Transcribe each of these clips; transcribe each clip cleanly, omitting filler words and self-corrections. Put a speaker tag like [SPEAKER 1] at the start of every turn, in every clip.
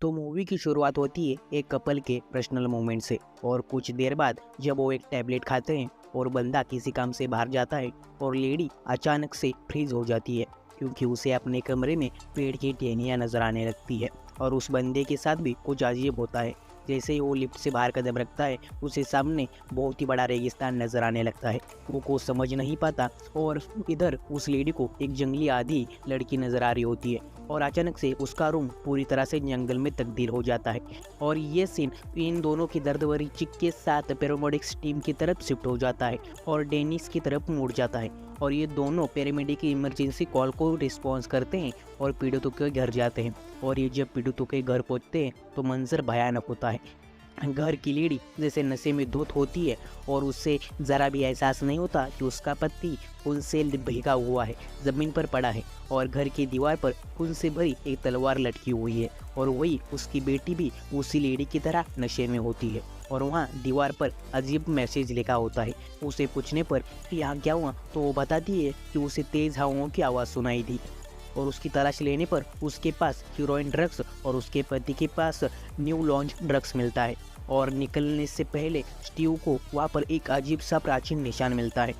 [SPEAKER 1] तो मूवी की शुरुआत होती है एक कपल के पर्सनल मोमेंट से और कुछ देर बाद जब वो एक टैबलेट खाते हैं और बंदा किसी काम से बाहर जाता है और लेडी अचानक से फ्रीज हो जाती है क्योंकि उसे अपने कमरे में पेड़ की टहनियाँ नजर आने लगती है। और उस बंदे के साथ भी कुछ अजीब होता है। जैसे ही वो लिफ्ट से बाहर कदम रखता है उसे सामने बहुत ही बड़ा रेगिस्तान नजर आने लगता है। वो को समझ नहीं पाता और इधर उस लेडी को एक जंगली आधी लड़की नजर आ रही होती है और अचानक से उसका रूम पूरी तरह से जंगल में तब्दील हो जाता है। और ये सीन इन दोनों की दर्द भरी चिक के साथ पैरामेडिक्स टीम की तरफ शिफ्ट हो जाता है और डेनिस की तरफ मुड़ जाता है और ये दोनों पैरामेडिक की इमरजेंसी कॉल को रिस्पॉन्स करते हैं और पीड़ितों के घर जाते हैं। और ये जब पीड़ितों के घर पहुंचते हैं तो मंजर भयानक होता है। घर की लेडी जैसे नशे में धुत होती है और उससे ज़रा भी एहसास नहीं होता कि उसका पति खून से भीगा हुआ है, ज़मीन पर पड़ा है और घर की दीवार पर खून से भरी एक तलवार लटकी हुई है। और वही उसकी बेटी भी उसी लेडी की तरह नशे में होती है और वहाँ दीवार पर अजीब मैसेज लिखा होता है। उसे पूछने पर कि यहाँ क्या हुआ तो वो बताती है कि उसे तेज़ हवाओं की आवाज़ सुनाई दी और उसकी तलाश लेने पर उसके पास हीरोइन ड्रग्स और उसके पति के पास न्यू लॉन्च ड्रग्स मिलता है। और निकलने से पहले स्टीव को वहाँ पर एक अजीब सा प्राचीन निशान मिलता है।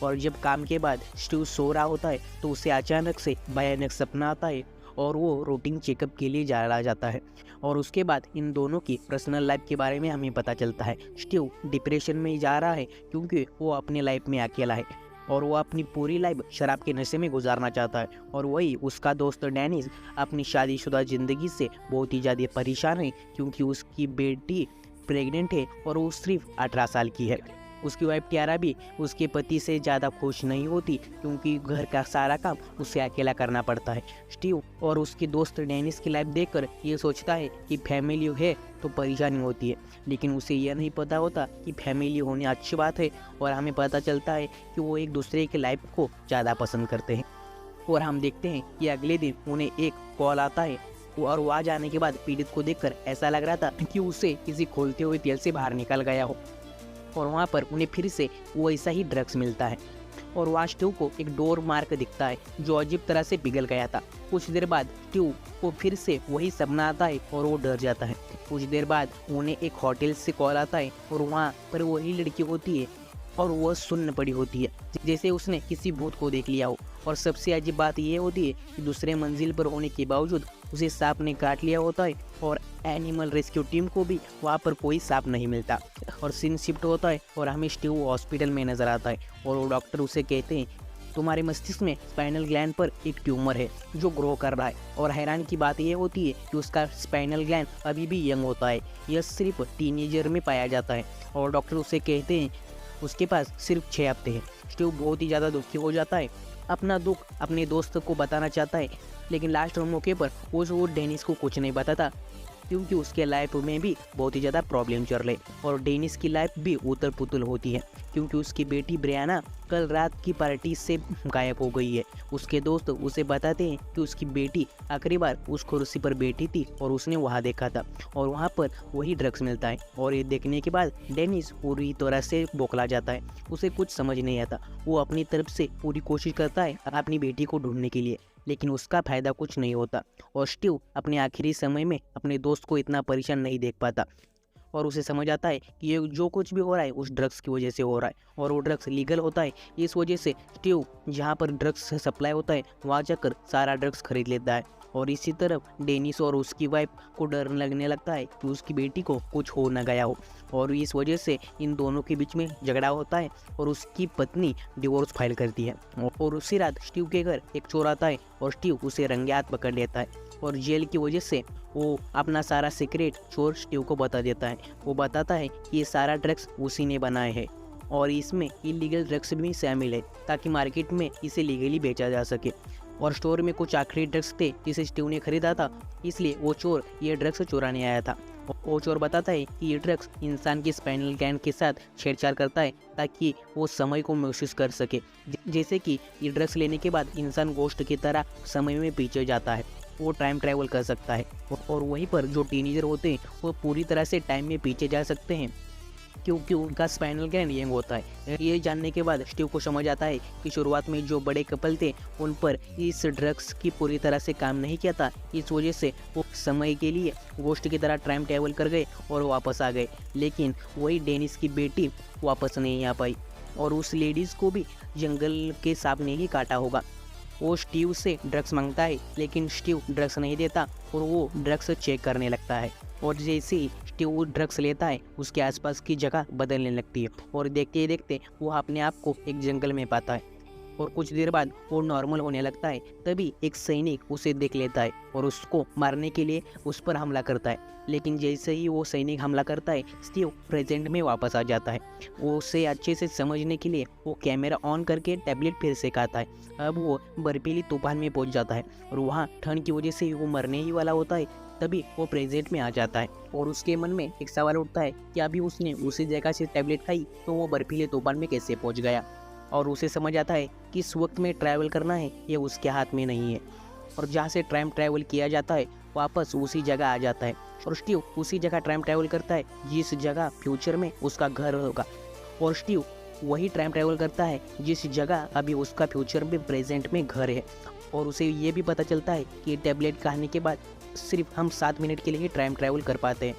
[SPEAKER 1] और जब काम के बाद स्टीव सो रहा होता है तो उसे अचानक से भयानक सपना आता है और वो रूटीन चेकअप के लिए चला जाता है। और उसके बाद इन दोनों की पर्सनल लाइफ के बारे में हमें पता चलता है। स्टीव डिप्रेशन में जा रहा है क्योंकि वो अपनी लाइफ में अकेला है और वो अपनी पूरी लाइफ शराब के नशे में गुजारना चाहता है। और वही उसका दोस्त डेनिस अपनी शादीशुदा ज़िंदगी से बहुत ही ज़्यादा परेशान है क्योंकि उसकी बेटी प्रेग्नेंट है और वो सिर्फ 18 साल की है। उसकी वाइफ क्यारा भी उसके पति से ज़्यादा खुश नहीं होती क्योंकि घर का सारा काम उसे अकेला करना पड़ता है। स्टीव और उसके दोस्त डेनिस की लाइफ देखकर ये सोचता है कि फैमिली है तो परेशानी होती है, लेकिन उसे यह नहीं पता होता कि फैमिली होनी अच्छी बात है। और हमें पता चलता है कि वो एक दूसरे की लाइफ को ज़्यादा पसंद करते हैं। और हम देखते हैं कि अगले दिन उन्हें एक कॉल आता है और वहाँ जाने के बाद पीड़ित को देखकर ऐसा लग रहा था कि उसे किसी खोलते हुए तेल से बाहर निकल गया हो। और वहाँ पर उन्हें फिर से वैसा ही ड्रग्स मिलता है और वहाँ स्टीव को एक डोर मार्क दिखता है जो अजीब तरह से पिघल गया था। कुछ देर बाद स्टीव को फिर से वही सपना आता है और वो डर जाता है। कुछ देर बाद उन्हें एक होटल से कॉल आता है और वहाँ पर वही लड़की होती है और वह सुन्न पड़ी होती है जैसे उसने किसी भूत को देख लिया हो। और सबसे अजीब बात यह होती है कि दूसरे मंजिल पर होने के बावजूद उसे सांप ने काट लिया होता है और एनिमल रेस्क्यू टीम को भी वहाँ पर कोई सांप नहीं मिलता। और सीन शिफ्ट होता है और हमें स्टीव हॉस्पिटल में नजर आता है और वो डॉक्टर उसे कहते हैं तुम्हारे मस्तिष्क में स्पाइनल ग्लैंड पर एक ट्यूमर है जो ग्रो कर रहा है। और हैरान की बात यह होती है कि उसका स्पाइनल ग्लैंड अभी भी यंग होता है, यह सिर्फ टीनेजर में पाया जाता है। और डॉक्टर उसे कहते हैं उसके पास सिर्फ 6 हफ्ते हैं। स्टीव बहुत ही ज़्यादा दुखी हो जाता है, अपना दुख अपने दोस्त को बताना चाहता है, लेकिन लास्ट मौके पर वो डेनिस को कुछ नहीं बताता क्योंकि उसके लाइफ में भी बहुत ही ज़्यादा प्रॉब्लम चल रहे और डेनिस की लाइफ भी उतल पुतल होती है क्योंकि उसकी बेटी ब्रियाना कल रात की पार्टी से गायब हो गई है। उसके दोस्त उसे बताते हैं कि उसकी बेटी आखिरी बार उस कुर्सी पर बैठी थी और उसने वहाँ देखा था और वहाँ पर वही ड्रग्स मिलता है। और ये देखने के बाद डेनिस पूरी तरह से बौखला जाता है, उसे कुछ समझ नहीं आता। वो अपनी तरफ से पूरी कोशिश करता है अपनी बेटी को ढूंढने के लिए, लेकिन उसका फायदा कुछ नहीं होता। और स्टीव अपने आखिरी समय में अपने दोस्त को इतना परेशान नहीं देख पाता और उसे समझ आता है कि ये जो कुछ भी हो रहा है उस ड्रग्स की वजह से हो रहा है और वो ड्रग्स लीगल होता है। इस वजह से स्टीव जहाँ पर ड्रग्स सप्लाई होता है वहाँ जाकर सारा ड्रग्स खरीद लेता है। और इसी तरफ डेनिस और उसकी वाइफ को डर लगने लगता है कि उसकी बेटी को कुछ हो न गया हो और इस वजह से इन दोनों के बीच में झगड़ा होता है और उसकी पत्नी डिवोर्स फाइल करती है। और उसी रात स्टीव के घर एक चोर आता है और स्टीव उसे रंगे हाथ पकड़ लेता है और जेल की वजह से वो अपना सारा सीक्रेट चोर स्टीव को बता देता है। वो बताता है कि ये सारा ड्रग्स उसी ने बनाए हैं और इसमें इलीगल ड्रग्स भी शामिल है ताकि मार्केट में इसे लीगली बेचा जा सके। और स्टोर में कुछ आखिरी ड्रग्स थे जिसे स्टीव ने खरीदा था, इसलिए वो चोर ये ड्रग्स चुराने आया था। वो चोर बताता है कि ये ड्रग्स इंसान की स्पाइनल ग्लैंड के साथ छेड़छाड़ करता है ताकि वो समय को महसूस कर सके। जैसे कि ये ड्रग्स लेने के बाद इंसान गोश्त की तरह समय में पीछे जाता है, वो टाइम ट्रैवल कर सकता है और वहीं पर जो टीनेजर होते हैं वो पूरी तरह से टाइम में पीछे जा सकते हैं क्योंकि उनका स्पाइनल ग्लैंड यंग होता है। ये जानने के बाद स्टीव को समझ आता है कि शुरुआत में जो बड़े कपल थे उन पर इस ड्रग्स की पूरी तरह से काम नहीं किया था। इस वजह से वो समय के लिए गोश्त की तरह टाइम ट्रैवल कर गए और वापस आ गए। लेकिन वही डेनिस की बेटी वापस नहीं आ पाई और उस लेडीज़ को भी जंगल के सांप ने ही काटा होगा। वो स्टीव से ड्रग्स मांगता है लेकिन स्टीव ड्रग्स नहीं देता और वो ड्रग्स चेक करने लगता है। और जैसे ही स्टीव ड्रग्स लेता है उसके आसपास की जगह बदलने लगती है और देखते ही देखते वो अपने आप को एक जंगल में पाता है और कुछ देर बाद वो नॉर्मल होने लगता है। तभी एक सैनिक उसे देख लेता है और उसको मारने के लिए उस पर हमला करता है। लेकिन जैसे ही वो सैनिक हमला करता है स्टीव प्रेजेंट में वापस आ जाता है। वो उसे अच्छे से समझने के लिए वो कैमरा ऑन करके टैबलेट फिर से खाता है। अब वो बर्फीली तूफान में पहुंच जाता है और वहाँ ठंड की वजह से वो मरने ही वाला होता है। तभी वो प्रेजेंट में आ जाता है और उसके मन में एक सवाल उठता है कि अभी उसने उसी जगह से टैबलेट खाई तो वो बर्फीले तूफान में कैसे पहुँच गया। और उसे समझ आता है कि इस वक्त में ट्रैवल करना है ये उसके हाथ में नहीं है और जहाँ से टाइम ट्रैवल किया जाता है वापस उसी जगह आ जाता है और स्टीव उसी जगह टाइम ट्रैवल करता है जिस जगह फ्यूचर में उसका घर होगा। और स्टीव वही टाइम ट्रैवल करता है जिस जगह अभी उसका फ्यूचर में प्रेजेंट में घर है। और उसे ये भी पता चलता है कि टैबलेट खाने के बाद सिर्फ हम 7 मिनट के लिए ही टाइम ट्रैवल कर पाते हैं।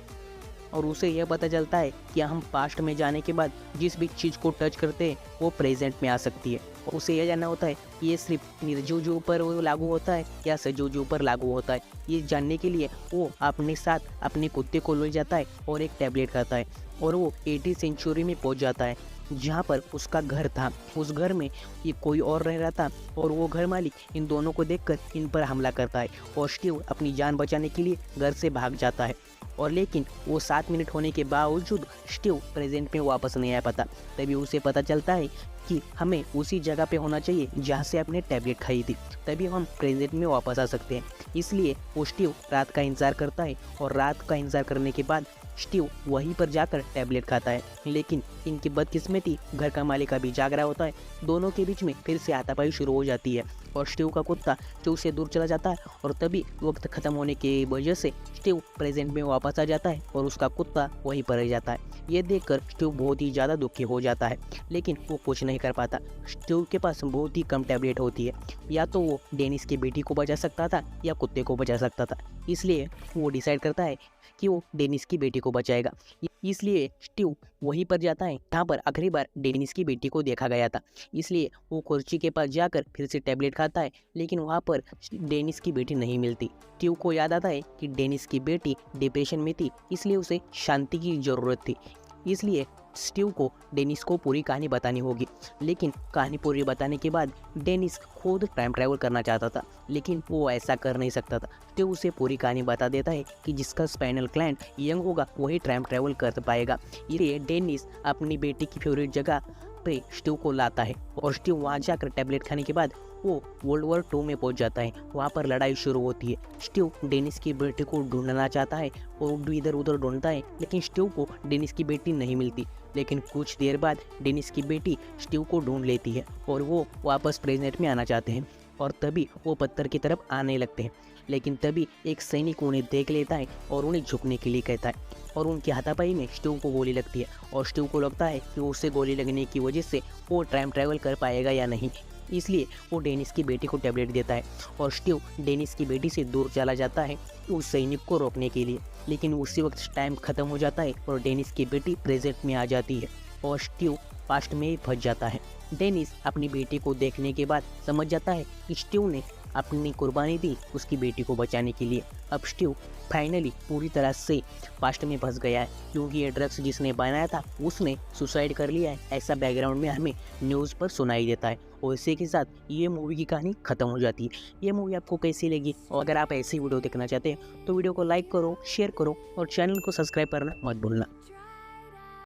[SPEAKER 1] और उसे यह पता चलता है कि हम पास्ट में जाने के बाद जिस भी चीज़ को टच करते हैं वो प्रेजेंट में आ सकती है। और उसे यह जानना होता है कि ये सिर्फ निर्जीव पर लागू होता है या सजीव पर लागू होता है। ये जानने के लिए वो अपने साथ अपने कुत्ते को ले जाता है और एक टैबलेट खाता है और वो 80 सेंचुरी में पहुंच जाता है जहाँ पर उसका घर था। उस घर में ये कोई और रह रहा था और वो घर मालिक इन दोनों को देखकर इन पर हमला करता है और स्टीव अपनी जान बचाने के लिए घर से भाग जाता है। और लेकिन वो 7 मिनट होने के बावजूद स्टीव प्रेजेंट में वापस नहीं आ पाता। तभी उसे पता चलता है कि हमें उसी जगह पे होना चाहिए जहाँ से आपने टैबलेट खाई थी, तभी हम प्रेजेंट में वापस आ सकते हैं। इसलिए वो स्टीव रात का इंतज़ार करता है और रात का इंतज़ार करने के बाद स्टीव वहीं पर जाकर टैबलेट खाता है। लेकिन इनकी बदकिस्मती घर का मालिक अभी जाग रहा होता है। दोनों के बीच में फिर से हाथापाई शुरू हो जाती है और स्टीव का कुत्ता स्टीव से दूर चला जाता है और तभी वक्त ख़त्म होने की वजह से स्टीव प्रेजेंट में वापस आ जाता है और उसका कुत्ता वहीं पर रह जाता है। ये देखकर स्टीव बहुत ही ज़्यादा दुखी हो जाता है लेकिन वो कुछ नहीं कर पाता। स्टीव के पास बहुत ही कम टैबलेट होती है, या तो वो डेनिस की बेटी को बचा सकता था या कुत्ते को बचा सकता था। इसलिए वो डिसाइड करता है कि वो डेनिस की बेटी को बचाएगा। इसलिए स्टीव वहीं पर जाता है जहाँ पर आखिरी बार डेनिस की बेटी को देखा गया था। इसलिए वो कुर्सी के पास जाकर फिर से टैबलेट खाता है लेकिन वहाँ पर डेनिस की बेटी नहीं मिलती। स्टीव को याद आता है कि डेनिस की बेटी डिप्रेशन में थी, इसलिए उसे शांति की ज़रूरत थी। इसलिए स्टीव को डेनिस को पूरी कहानी बतानी होगी। लेकिन कहानी पूरी बताने के बाद डेनिस खुद टाइम ट्रैवल करना चाहता था लेकिन वो ऐसा कर नहीं सकता था। स्टीव उसे पूरी कहानी बता देता है कि जिसका स्पाइनल ग्लैंड यंग होगा वही टाइम ट्रैवल कर पाएगा। इसलिए डेनिस अपनी बेटी की फेवरेट जगह पे स्टीव को लाता है और स्टीव वहाँ जाकर टैबलेट खाने के बाद वो वर्ल्ड वॉर 2 में पहुंच जाता है। वहाँ पर लड़ाई शुरू होती है। स्टीव डेनिस की बेटी को ढूंढना चाहता है और इधर उधर ढूंढता है लेकिन स्टीव को डेनिस की बेटी नहीं मिलती। लेकिन कुछ देर बाद डेनिस की बेटी स्टीव को ढूंढ लेती है और वो वापस प्रेजेंट में आना चाहते हैं और तभी वो पत्थर की तरफ आने लगते हैं। लेकिन तभी एक सैनिक उन्हें देख लेता है और उन्हें झुकने के लिए कहता है और उनकी हाथापाई में स्टीव को गोली लगती है और स्टीव को लगता है कि उसे गोली लगने की वजह से वो टाइम ट्रैवल कर पाएगा या नहीं। इसलिए वो डेनिस की बेटी को टैबलेट देता है और स्टीव डेनिस की बेटी से दूर चला जाता है उस सैनिक को रोकने के लिए। लेकिन उसी वक्त टाइम खत्म हो जाता है और डेनिस की बेटी प्रेजेंट में आ जाती है और स्टीव पास्ट में ही फंस जाता है। डेनिस अपनी बेटी को देखने के बाद समझ जाता है कि स्टीव ने अपनी कुर्बानी दी उसकी बेटी को बचाने के लिए। अब स्टीव फाइनली पूरी तरह से पास्ट में फंस गया है क्योंकि ये ड्रग्स जिसने बनाया था उसने सुसाइड कर लिया है, ऐसा बैकग्राउंड में हमें न्यूज़ पर सुनाई देता है। और इसी के साथ ये मूवी की कहानी खत्म हो जाती है। ये मूवी आपको कैसी लगी और अगर आप ऐसी वीडियो देखना चाहते हैं तो वीडियो को लाइक करो, शेयर करो और चैनल को सब्सक्राइब करना मत भूलना।